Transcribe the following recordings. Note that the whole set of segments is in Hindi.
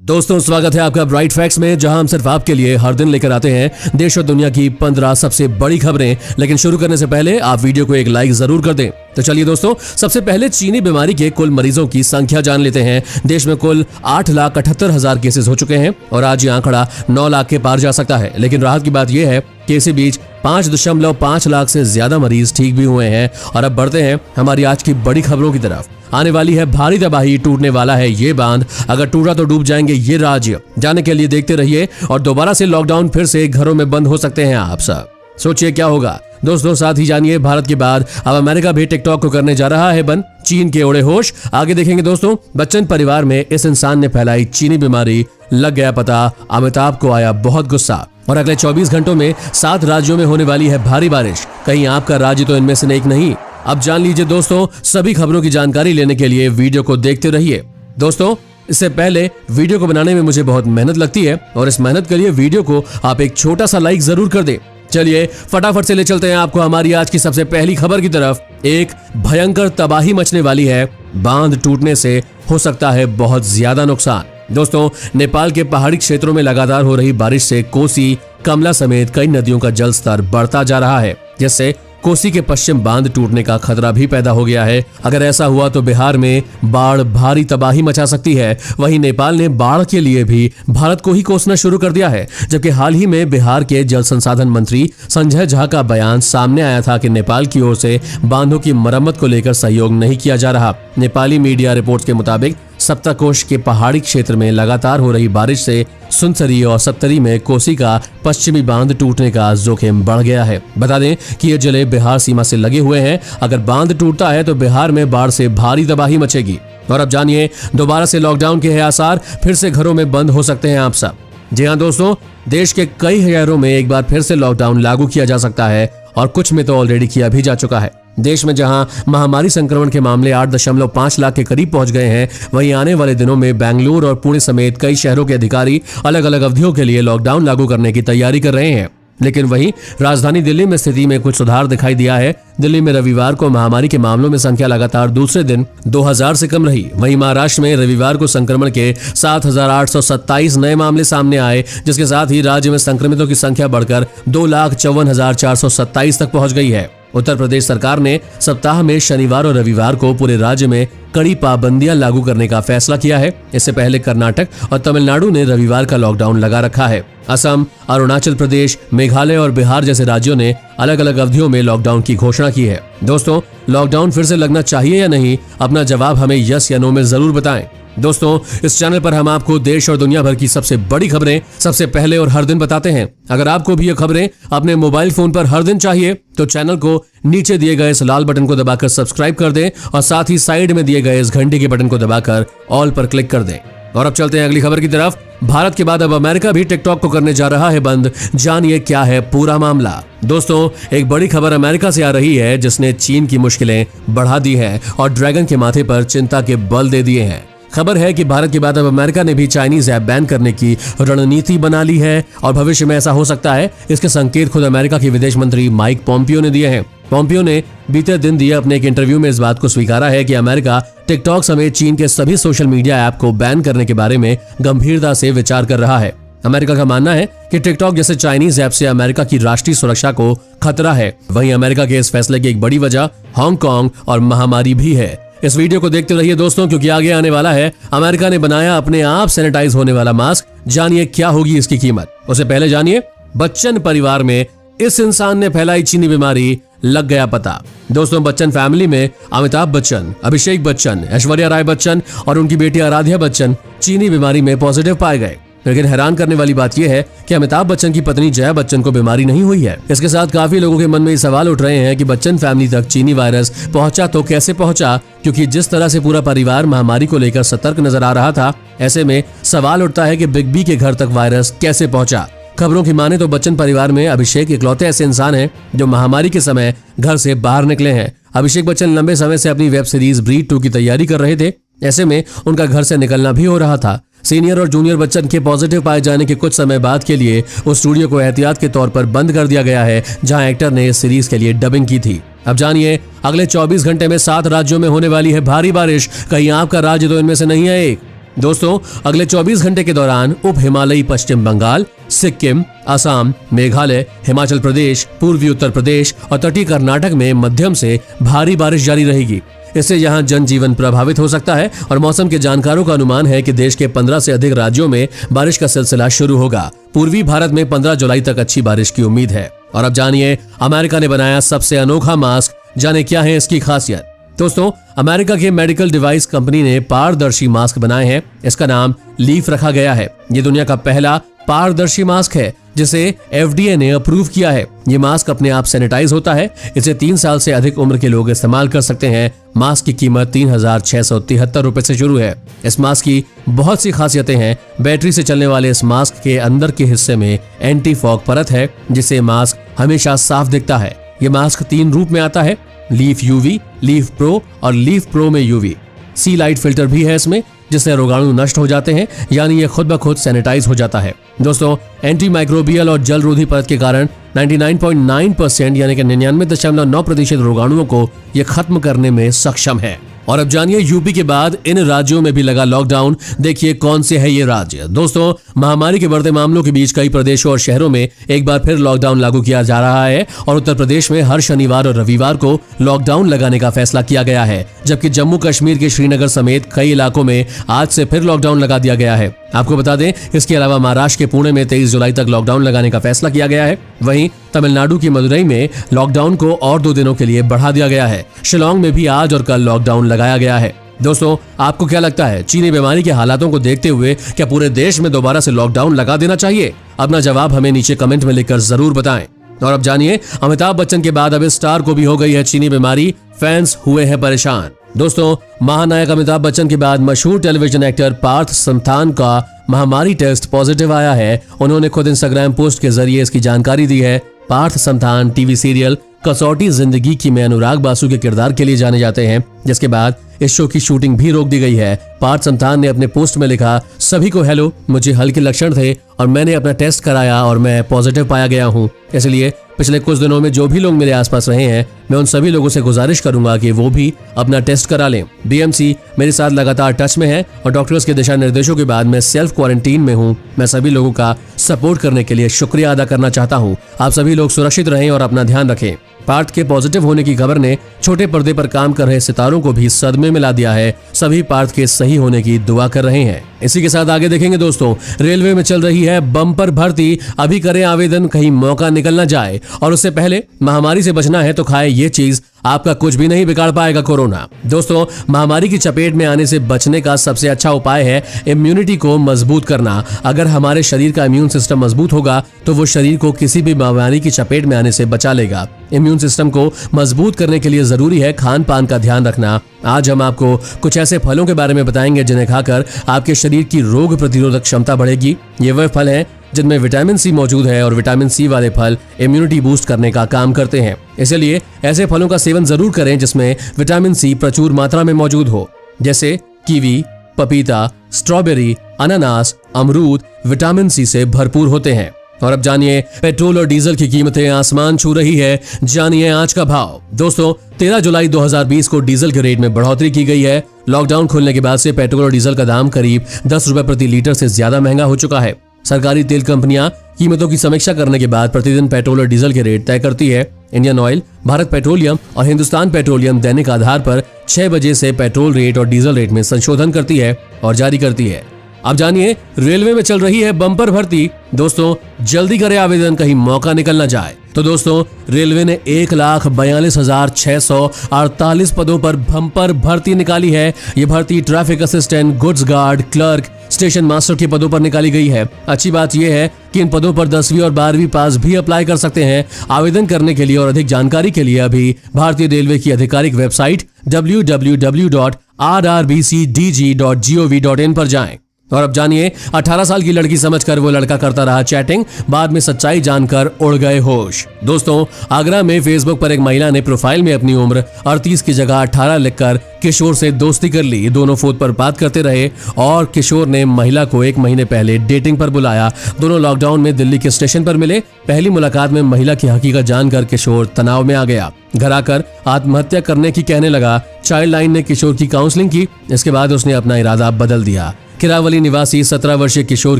दोस्तों स्वागत है आपका ब्राइट फैक्ट्स में, जहां हम सिर्फ आपके लिए हर दिन लेकर आते हैं देश और दुनिया की 15 सबसे बड़ी खबरें। लेकिन शुरू करने से पहले आप वीडियो को एक लाइक जरूर कर दें। तो चलिए दोस्तों, सबसे पहले चीनी बीमारी के कुल मरीजों की संख्या जान लेते हैं। देश में कुल 8,78,000 केसेस हो चुके हैं और आज ये आंकड़ा 9 लाख के पार जा सकता है। लेकिन राहत की बात यह है कि इसी बीच 5.5 लाख से ज्यादा मरीज ठीक भी हुए हैं। और अब बढ़ते हैं हमारी आज की बड़ी खबरों की तरफ। आने वाली है भारी तबाही, टूटने वाला है ये बांध, अगर टूटा तो डूब जाएंगे ये राज्य। जाने के लिए देखते रहिए और दोबारा से लॉकडाउन फिर से घरों में बंद हो सकते हैं आप सब। सोचिए क्या होगा दोस्तों। साथ ही जानिए भारत के बाद अब अमेरिका भी टिकटॉक को करने जा रहा है बंद। चीन के उड़े होश आगे देखेंगे दोस्तों। बच्चन परिवार में इस इंसान ने फैलाई चीनी बीमारी, लग गया पता, अमिताभ को आया बहुत गुस्सा। और अगले 24 घंटों में 7 राज्यों में होने वाली है भारी बारिश। कहीं आपका राज्य तो इनमें से एक नहीं। अब जान लीजिए दोस्तों, सभी खबरों की जानकारी लेने के लिए वीडियो को देखते रहिए। दोस्तों इससे पहले वीडियो को बनाने में मुझे बहुत मेहनत लगती है और इस मेहनत के लिए वीडियो को आप एक छोटा सा लाइक जरूर कर दें। चलिए फटाफट से ले चलते हैं आपको हमारी आज की सबसे पहली खबर की तरफ। एक भयंकर तबाही मचने वाली है, बांध टूटने से हो सकता है बहुत ज्यादा नुकसान। दोस्तों नेपाल के पहाड़ी क्षेत्रों में लगातार हो रही बारिश से कोसी, कमला समेत कई नदियों का जल स्तर बढ़ता जा रहा है, जिससे कोसी के पश्चिम बांध टूटने का खतरा भी पैदा हो गया है। अगर ऐसा हुआ तो बिहार में बाढ़ भारी तबाही मचा सकती है। वहीं नेपाल ने बाढ़ के लिए भी भारत को ही कोसना शुरू कर दिया है। जबकि हाल ही में बिहार के जल संसाधन मंत्री संजय झा का बयान सामने आया था कि नेपाल की ओर से बांधों की मरम्मत को लेकर सहयोग नहीं किया जा रहा। नेपाली मीडिया रिपोर्ट्स के मुताबिक सप्तकोश के पहाड़ी क्षेत्र में लगातार हो रही बारिश से सुनसरी और सप्तरी में कोसी का पश्चिमी बांध टूटने का जोखिम बढ़ गया है। बता दें कि ये जिले बिहार सीमा से लगे हुए हैं। अगर बांध टूटता है तो बिहार में बाढ़ से भारी तबाही मचेगी। और अब जानिए दोबारा से लॉकडाउन के है आसार, फिर से घरों में बंद हो सकते हैं आप सब। जी हाँ दोस्तों, देश के कई शहरों में एक बार फिर से लॉकडाउन लागू किया जा सकता है और कुछ में तो ऑलरेडी किया भी जा चुका है। देश में जहां महामारी संक्रमण के मामले 8.5 लाख के करीब पहुंच गए हैं, वहीं आने वाले दिनों में बेंगलुरु और पुणे समेत कई शहरों के अधिकारी अलग अलग अवधियों के लिए लॉकडाउन लागू करने की तैयारी कर रहे हैं। लेकिन वहीं राजधानी दिल्ली में स्थिति में कुछ सुधार दिखाई दिया है। दिल्ली में रविवार को महामारी के मामलों में संख्या लगातार दूसरे दिन 2000 से कम रही। वहीं महाराष्ट्र में रविवार को संक्रमण के 7,827 नए मामले सामने आए, जिसके साथ ही राज्य में संक्रमितों की संख्या बढ़कर 2,54,427 तक पहुंच गई है। उत्तर प्रदेश सरकार ने सप्ताह में शनिवार और रविवार को पूरे राज्य में कड़ी पाबंदियां लागू करने का फैसला किया है। इससे पहले कर्नाटक और तमिलनाडु ने रविवार का लॉकडाउन लगा रखा है। असम, अरुणाचल प्रदेश, मेघालय और बिहार जैसे राज्यों ने अलग अलग अवधियों में लॉकडाउन की घोषणा की है। दोस्तों लॉकडाउन फिर से लगना चाहिए या नहीं, अपना जवाब हमें यस या नो में जरूर बताएं। दोस्तों इस चैनल पर हम आपको देश और दुनिया भर की सबसे बड़ी खबरें सबसे पहले और हर दिन बताते हैं। अगर आपको भी ये खबरें अपने मोबाइल फोन पर हर दिन चाहिए तो चैनल को नीचे दिए गए इस लाल बटन को दबाकर सब्सक्राइब कर दें और साथ ही साइड में दिए गए इस घंटे के बटन को दबाकर ऑल पर क्लिक कर दें। और अब चलते हैं अगली खबर की तरफ। भारत के बाद अब अमेरिका भी टिकटॉक को करने जा रहा है बंद। जानिए क्या है पूरा मामला। दोस्तों एक बड़ी खबर अमेरिका से आ रही है, जिसने चीन की मुश्किलें बढ़ा दी है और ड्रैगन के माथे पर चिंता के बल दे दिए हैं। खबर है कि भारत के बाद अब अमेरिका ने भी चाइनीज ऐप बैन करने की रणनीति बना ली है और भविष्य में ऐसा हो सकता है, इसके संकेत खुद अमेरिका के विदेश मंत्री माइक पोम्पियो ने दिए हैं। पोम्पियो ने बीते दिन दिए अपने एक इंटरव्यू में इस बात को स्वीकारा है कि अमेरिका टिकटॉक समेत चीन के सभी सोशल मीडिया ऐप को बैन करने के बारे में गंभीरता से विचार कर रहा है। अमेरिका का मानना है कि टिकटॉक जैसे चाइनीज ऐप से अमेरिका की राष्ट्रीय सुरक्षा को खतरा है। वहीं अमेरिका के इस फैसले की एक बड़ी वजह हांगकांग और महामारी भी है। इस वीडियो को देखते रहिए दोस्तों, क्योंकि आगे आने वाला है अमेरिका ने बनाया अपने आप सैनिटाइज होने वाला मास्क। जानिए क्या होगी इसकी कीमत। उससे पहले जानिए बच्चन परिवार में इस इंसान ने फैलाई चीनी बीमारी, लग गया पता। दोस्तों बच्चन फैमिली में अमिताभ बच्चन, अभिषेक बच्चन, ऐश्वर्या राय बच्चन और उनकी बेटी आराध्या बच्चन चीनी बीमारी में पॉजिटिव पाए गए। लेकिन हैरान करने वाली बात यह है कि अमिताभ बच्चन की पत्नी जया बच्चन को बीमारी नहीं हुई है। इसके साथ काफी लोगों के मन में ये सवाल उठ रहे हैं कि बच्चन फैमिली तक चीनी वायरस पहुंचा तो कैसे पहुंचा, क्योंकि जिस तरह से पूरा परिवार महामारी को लेकर सतर्क नजर आ रहा था, ऐसे में सवाल उठता है कि बिग बी के घर तक वायरस कैसे पहुंचा। खबरों की माने तो बच्चन परिवार में अभिषेक इकलौते ऐसे इंसान हैं जो महामारी के समय घर से बाहर निकले हैं। अभिषेक बच्चन लंबे समय से अपनी वेब सीरीज ब्रीड 2 की तैयारी कर रहे थे। ऐसे में उनका घर से निकलना भी हो रहा था। सीनियर और जूनियर बच्चन के पॉजिटिव पाए जाने के कुछ समय बाद के लिए उस स्टूडियो को एहतियात के तौर पर बंद कर दिया गया है, जहां एक्टर ने इस सीरीज के लिए डबिंग की थी। अब जानिए अगले 24 घंटे में 7 राज्यों में होने वाली है भारी बारिश। कहीं आपका राज्य तो इनमें से नहीं है एक। दोस्तों अगले 24 घंटे के दौरान उप हिमालयी पश्चिम बंगाल, सिक्किम, असम, मेघालय, हिमाचल प्रदेश, पूर्वी उत्तर प्रदेश और तटीय कर्नाटक में मध्यम से भारी बारिश जारी रहेगी। इससे यहाँ जनजीवन प्रभावित हो सकता है और मौसम के जानकारों का अनुमान है कि देश के 15 से अधिक राज्यों में बारिश का सिलसिला शुरू होगा। पूर्वी भारत में 15 जुलाई तक अच्छी बारिश की उम्मीद है। और अब जानिए अमेरिका ने बनाया सबसे अनोखा मास्क, जाने क्या है इसकी खासियत। दोस्तों अमेरिका के मेडिकल डिवाइस कंपनी ने पारदर्शी मास्क बनाए हैं। इसका नाम लीफ रखा गया है। ये दुनिया का पहला पारदर्शी मास्क है जिसे FDA ने अप्रूव किया है। ये मास्क अपने आप सैनिटाइज होता है। इसे 3 साल से अधिक उम्र के लोग इस्तेमाल कर सकते हैं। मास्क की कीमत 3,673 रुपए से शुरू है। इस मास्क की बहुत सी खासियतें हैं। बैटरी से चलने वाले इस मास्क के अंदर के हिस्से में एंटी फॉग परत है जिससे मास्क हमेशा साफ दिखता है। ये मास्क 3 रूप में आता है, लीफ UV, लीफ प्रो और लीफ प्रो में UV। सी लाइट फिल्टर भी है इसमें जिससे रोगाणु नष्ट हो जाते हैं, यानी ये खुद ब खुद सैनिटाइज हो जाता है। दोस्तों एंटी माइक्रोबियल और जल रोधी परत के कारण 99.9% यानी कि 99.9% रोगाणुओं को ये खत्म करने में सक्षम है। और अब जानिए यूपी के बाद इन राज्यों में भी लगा लॉकडाउन। देखिए कौन से है ये राज्य। दोस्तों महामारी के बढ़ते मामलों के बीच कई प्रदेशों और शहरों में एक बार फिर लॉकडाउन लागू किया जा रहा है और उत्तर प्रदेश में हर शनिवार और रविवार को लॉकडाउन लगाने का फैसला किया गया है, जबकि जम्मू कश्मीर के श्रीनगर समेत कई इलाकों में आज से फिर लॉकडाउन लगा दिया गया है। आपको बता दें इसके अलावा महाराष्ट्र के पुणे में 23 जुलाई तक लॉकडाउन लगाने का फैसला किया गया है। वहीं तमिलनाडु की मदुरई में लॉकडाउन को और 2 दिनों के लिए बढ़ा दिया गया है। शिलांग में भी आज और कल लॉकडाउन लगाया गया है। दोस्तों आपको क्या लगता है, चीनी बीमारी के हालातों को देखते हुए क्या पूरे देश में दोबारा से लॉकडाउन लगा देना चाहिए? अपना जवाब हमें नीचे कमेंट में लिखकर जरूर बताएं। और अब जानिए अमिताभ बच्चन के बाद अब इस स्टार को भी हो गई है चीनी बीमारी। फैंस हुए हैं परेशान। दोस्तों महानायक अमिताभ बच्चन के बाद मशहूर टेलीविजन एक्टर पार्थ समथान का महामारी टेस्ट पॉजिटिव आया है। उन्होंने खुद इंस्टाग्राम पोस्ट के जरिए इसकी जानकारी दी है। पार्थ समथान टीवी सीरियल कसौटी जिंदगी की में अनुराग बासु के किरदार के लिए जाने जाते हैं, जिसके बाद इस शो की शूटिंग भी रोक दी गई है। पार्थ समथान ने अपने पोस्ट में लिखा, सभी को हेलो, मुझे हल्के लक्षण थे और मैंने अपना टेस्ट कराया और मैं पॉजिटिव पाया गया हूँ। इसलिए पिछले कुछ दिनों में जो भी लोग मेरे आसपास रहे हैं, मैं उन सभी लोगों से गुजारिश करूंगा कि वो भी अपना टेस्ट करा लें। BMC मेरे साथ लगातार टच में है और डॉक्टर्स के दिशा निर्देशों के बाद मैं सेल्फ क्वारंटीन में हूं। मैं सभी लोगों का सपोर्ट करने के लिए शुक्रिया अदा करना चाहता हूं। आप सभी लोग सुरक्षित रहें और अपना ध्यान रखें। पार्थ के पॉजिटिव होने की खबर ने छोटे पर्दे पर काम कर रहे सितारों को भी सदमे में ला दिया है। सभी पार्थ के सही होने की दुआ कर रहे हैं। इसी के साथ आगे देखेंगे दोस्तों, रेलवे में चल रही है बम्पर भर्ती। अभी करें आवेदन, कहीं मौका निकल न जाए। और उससे पहले महामारी से बचना है तो खाए ये चीज, आपका कुछ भी नहीं बिगाड़ पाएगा कोरोना। दोस्तों महामारी की चपेट में आने से बचने का सबसे अच्छा उपाय है इम्यूनिटी को मजबूत करना। अगर हमारे शरीर का इम्यून सिस्टम मजबूत होगा तो वो शरीर को किसी भी महामारी की चपेट में आने से बचा लेगा। इम्यून सिस्टम को मजबूत करने के लिए जरूरी है खान पान का ध्यान रखना। आज हम आपको कुछ ऐसे फलों के बारे में बताएंगे जिन्हें खाकर आपके शरीर की रोग प्रतिरोधक क्षमता बढ़ेगी। ये वह फल हैं जिनमें विटामिन सी मौजूद है और विटामिन सी वाले फल इम्यूनिटी बूस्ट करने का काम करते हैं। इसलिए ऐसे फलों का सेवन जरूर करें जिसमें विटामिन सी प्रचुर मात्रा में मौजूद हो, जैसे कीवी, पपीता, स्ट्रॉबेरी, अनानास, अमरूद विटामिन सी से भरपूर होते हैं। और अब जानिए पेट्रोल और डीजल की कीमतें आसमान छू रही है। जानिए आज का भाव। दोस्तों 13 जुलाई 2020 को डीजल के रेट में बढ़ोतरी की गई है। लॉकडाउन खुलने के बाद से पेट्रोल और डीजल का दाम करीब 10 रुपए प्रति लीटर से ज्यादा महंगा हो चुका है। सरकारी तेल कंपनियां कीमतों की समीक्षा करने के बाद प्रतिदिन पेट्रोल और डीजल के रेट तय करती है। इंडियन ऑयल, भारत पेट्रोलियम और हिंदुस्तान पेट्रोलियम दैनिक आधार पर 6 बजे से पेट्रोल रेट और डीजल रेट में संशोधन करती है और जारी करती है। अब जानिए रेलवे में चल रही है बम्पर भर्ती। दोस्तों जल्दी करें आवेदन, कहीं मौका निकल न जाए। तो दोस्तों रेलवे ने 1,42,648 पदों पर बम्पर भर्ती निकाली है। ये भर्ती traffic assistant, goods guard, clerk, station master के पदों पर निकाली गई है। अच्छी बात यह है कि इन पदों पर 10वीं और 12वीं पास भी अप्लाई कर सकते हैं। आवेदन करने के लिए और अधिक जानकारी के लिए अभी भारतीय रेलवे की आधिकारिक वेबसाइट www.rbcdg.gov.in पर जाएं। और अब जानिए 18 साल की लड़की समझकर वो लड़का करता रहा चैटिंग, बाद में सच्चाई जानकर उड़ गए होश। दोस्तों आगरा में फेसबुक पर एक महिला ने प्रोफाइल में अपनी उम्र 38 की जगह 18 लिखकर किशोर से दोस्ती कर ली। दोनों फोन पर बात करते रहे और किशोर ने महिला को 1 महीने पहले डेटिंग पर बुलाया। दोनों लॉकडाउन में दिल्ली के स्टेशन पर मिले। पहली मुलाकात में महिला की हकीकत जानकर किशोर तनाव में आ गया। घर आकर आत्महत्या करने की कहने लगा। चाइल्ड लाइन ने किशोर की काउंसलिंग की। इसके बाद उसने अपना इरादा बदल दिया। किरावली निवासी 17 वर्षीय किशोर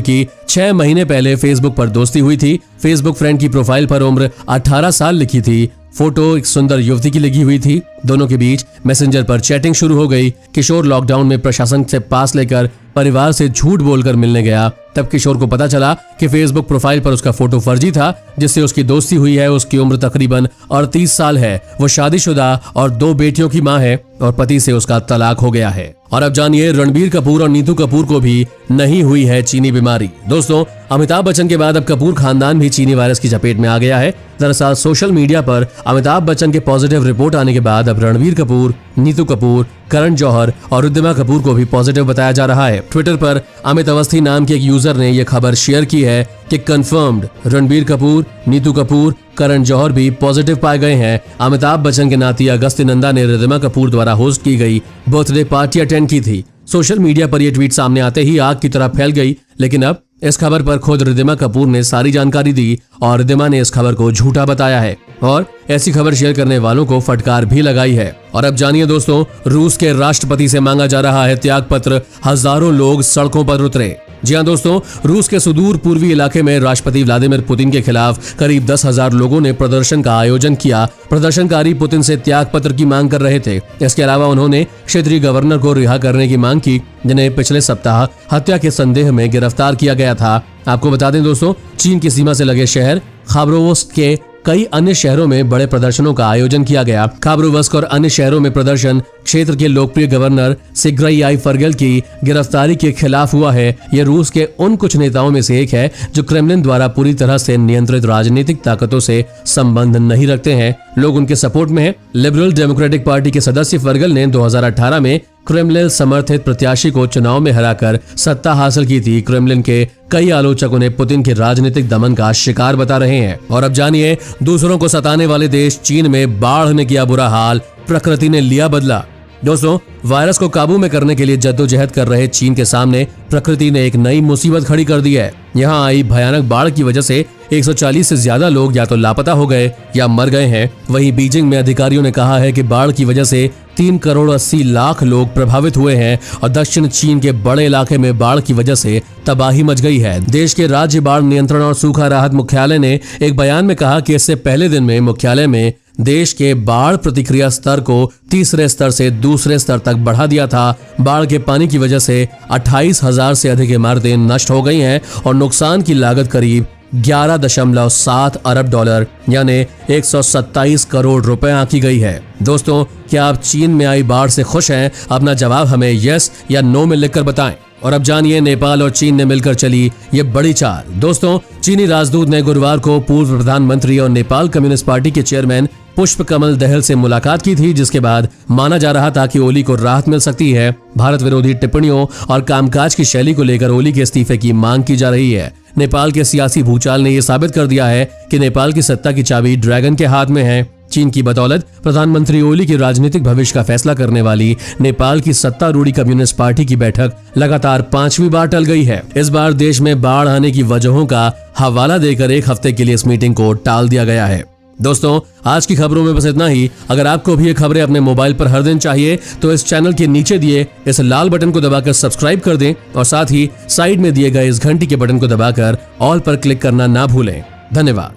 की 6 महीने पहले फेसबुक पर दोस्ती हुई थी। फेसबुक फ्रेंड की प्रोफाइल पर उम्र 18 साल लिखी थी। फोटो एक सुंदर युवती की लगी हुई थी। दोनों के बीच मैसेंजर पर चैटिंग शुरू हो गई। किशोर लॉकडाउन में प्रशासन से पास लेकर परिवार से झूठ बोलकर मिलने गया। तब किशोर को पता चला कि फेसबुक प्रोफाइल पर उसका फोटो फर्जी था, जिससे उसकी दोस्ती हुई है। उसकी उम्र तकरीबन 38 साल है। वो शादीशुदा और 2 बेटियों की मां है और पति से उसका तलाक हो गया है। और अब जानिए, रणबीर कपूर और नीतू कपूर को भी नहीं हुई है चीनी बीमारी। दोस्तों, अमिताभ बच्चन के बाद अब कपूर खानदान भी चीनी वायरस की चपेट में आ गया है। दरअसल सोशल मीडिया पर अमिताभ बच्चन के पॉजिटिव रिपोर्ट आने के बाद अब रणबीर कपूर, नीतू कपूर, करण जौहर और रिद्धिमा कपूर को भी पॉजिटिव बताया जा रहा है। ट्विटर पर अमित अवस्थी नाम के एक यूजर ने यह खबर शेयर की है कि कंफर्म्ड, रणबीर कपूर, नीतू कपूर, करण जौहर भी पॉजिटिव पाए गए हैं। अमिताभ बच्चन के नाती अगस्ती नंदा ने रिद्धिमा कपूर द्वारा होस्ट की गई बर्थडे पार्टी अटेंड की थी। सोशल मीडिया पर यह ट्वीट सामने आते ही आग की तरह फैल गई, लेकिन अब इस खबर पर खुद रिद्धिमा कपूर ने सारी जानकारी दी और रिद्धिमा ने इस खबर को झूठा बताया है और ऐसी खबर शेयर करने वालों को फटकार भी लगाई है। और अब जानिए दोस्तों, रूस के राष्ट्रपति से मांगा जा रहा है त्यागपत्र। हजारों लोग सड़कों पर उतरे। जी हाँ दोस्तों, रूस के सुदूर पूर्वी इलाके में राष्ट्रपति व्लादिमीर पुतिन के खिलाफ करीब 10,000 लोगों ने प्रदर्शन का आयोजन किया। प्रदर्शनकारी पुतिन से त्यागपत्र की मांग कर रहे थे। इसके अलावा उन्होंने क्षेत्रीय गवर्नर को रिहा करने की मांग की, जिन्हें पिछले सप्ताह हत्या के संदेह में गिरफ्तार किया गया था। आपको बता दें दोस्तों, चीन की सीमा से लगे शहर खाबरोवस्क के कई अन्य शहरों में बड़े प्रदर्शनों का आयोजन किया गया। खाबरोवस्क और अन्य शहरों में प्रदर्शन क्षेत्र के लोकप्रिय गवर्नर सिग्राई फर्गल की गिरफ्तारी के खिलाफ हुआ है। यह रूस के उन कुछ नेताओं में से एक है जो क्रेमलिन द्वारा पूरी तरह से नियंत्रित राजनीतिक ताकतों से संबंध नहीं रखते हैं। लोग उनके सपोर्ट में हैं। लिबरल डेमोक्रेटिक पार्टी के सदस्य फर्गल ने 2018 में क्रेमलिन समर्थित प्रत्याशी को चुनाव में हराकर सत्ता हासिल की थी। क्रेमलिन के कई आलोचक उन्हें पुतिन के राजनीतिक दमन का शिकार बता रहे हैं। और अब जानिए, दूसरों को सताने वाले देश चीन में बाढ़ ने किया बुरा हाल, प्रकृति ने लिया बदला। दोस्तों, वायरस को काबू में करने के लिए जद्दोजहद कर रहे चीन के सामने प्रकृति ने एक नई मुसीबत खड़ी कर दी है। यहाँ आई भयानक बाढ़ की वजह से 140 से ज्यादा लोग या तो लापता हो गए या मर गए हैं। वहीं बीजिंग में अधिकारियों ने कहा है कि बाढ़ की वजह से 3 करोड़ 80 लाख लोग प्रभावित हुए हैं और दक्षिण चीन के बड़े इलाके में बाढ़ की वजह से तबाही मच गई है। देश के राज्य बाढ़ नियंत्रण और सूखा राहत मुख्यालय ने एक बयान में कहा कि इससे पहले दिन में मुख्यालय में देश के बाढ़ प्रतिक्रिया स्तर को तीसरे स्तर से दूसरे स्तर तक बढ़ा दिया था। बाढ़ के पानी की वजह से 28,000 से अधिक इमारतें नष्ट हो गई हैं और नुकसान की लागत करीब 11.7 अरब डॉलर यानी 127 करोड़ रुपए आंकी गई है। दोस्तों, क्या आप चीन में आई बाढ़ से खुश हैं? अपना जवाब हमें यस या नो में लिखकर बताएं। और अब जानिए, नेपाल और चीन ने मिलकर चली ये बड़ी चाल। दोस्तों, चीनी राजदूत ने गुरुवार को पूर्व प्रधानमंत्री और नेपाल कम्युनिस्ट पार्टी के चेयरमैन पुष्प कमल दहल से मुलाकात की थी, जिसके बाद माना जा रहा था कि ओली को राहत मिल सकती है। भारत विरोधी टिप्पणियों और कामकाज की शैली को लेकर ओली के इस्तीफे की मांग की जा रही है। नेपाल के सियासी भूचाल ने यह साबित कर दिया है कि नेपाल की सत्ता की चाबी ड्रैगन के हाथ में है। चीन की बदौलत प्रधानमंत्री ओली के राजनीतिक भविष्य का फैसला करने वाली नेपाल की सत्तारूढ़ी कम्युनिस्ट पार्टी की बैठक लगातार 5वीं बार टल गई है। इस बार देश में बाढ़ आने की वजहों का हवाला देकर 1 हफ्ते के लिए इस मीटिंग को टाल दिया गया है। दोस्तों, आज की खबरों में बस इतना ही। अगर आपको भी ये खबरें अपने मोबाइल पर हर दिन चाहिए तो इस चैनल के नीचे दिए इस लाल बटन को दबाकर सब्सक्राइब कर दें और साथ ही साइड में दिए गए इस घंटी के बटन को दबाकर ऑल पर क्लिक करना ना भूलें। धन्यवाद।